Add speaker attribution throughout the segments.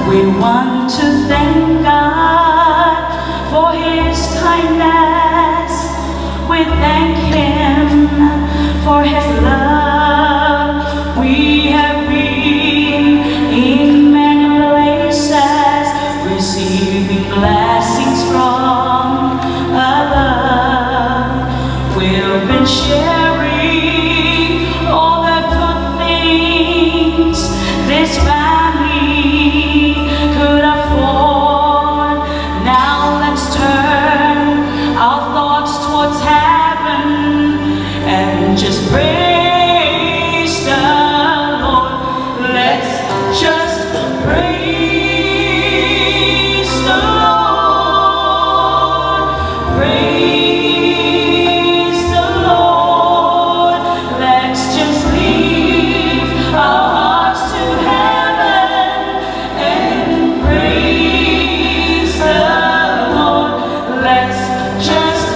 Speaker 1: We want to thank God for His kindness. We thank Him for His love. We have been in many places, receiving blessings from above. We've been sharing all the good things this family could afford. Now let's turn our thoughts towards heaven and just praise the Lord. Let's just praise the Lord. Praise the Lord. Let's just leave our hearts to heaven and praise the Lord. Let's just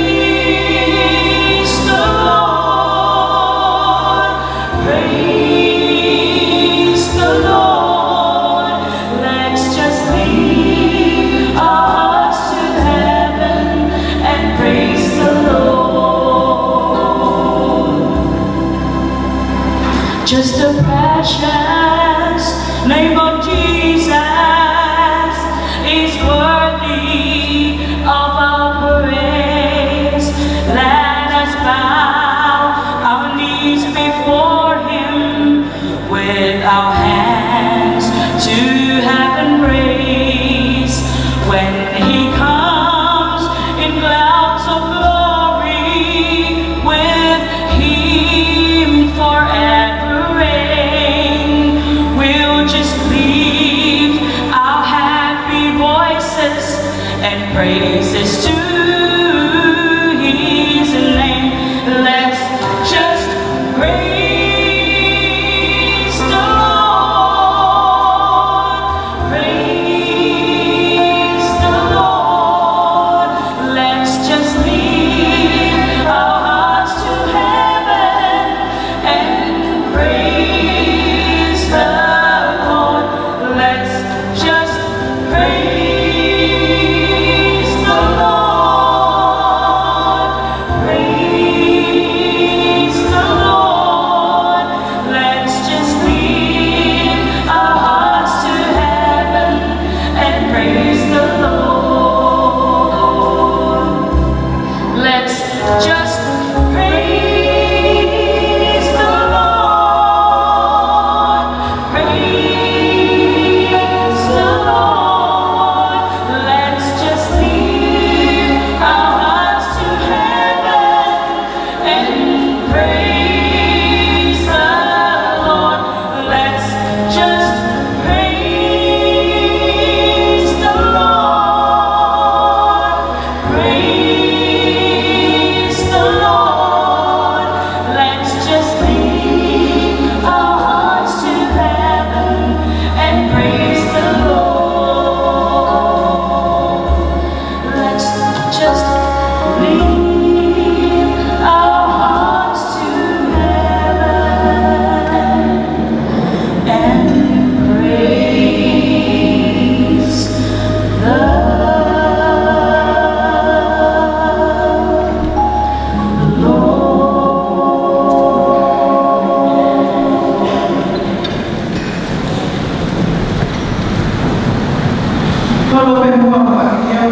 Speaker 1: praise the Lord. Praise the Lord. Let's just leave our hearts to heaven and praise the Lord. Just the precious name of Jesus is worthy of our praise. Let us bow our knees before Him with our hands to heaven raise. When He comes in clouds of glory, with Him forever reign, we'll just leave our happy voices and praises to His name. Let's just praise the Lord. Praise the Lord. Let's just leave our hearts to heaven and praise the Lord. Let's just praise the Lord. Praise the Lord. Let's just leave our hearts to heaven and praise the Lord. Let's just praise the Lord. Praise the Lord. Let's just leave our hearts to heaven and praise the Lord. Let's just praise the Lord. Praise the Lord. Let's just leave our hearts to heaven and praise the Lord. Let's just leave our hearts to heaven and praise the Lord.
Speaker 2: ก็รู้เป็นห่วงว่าเที่ยว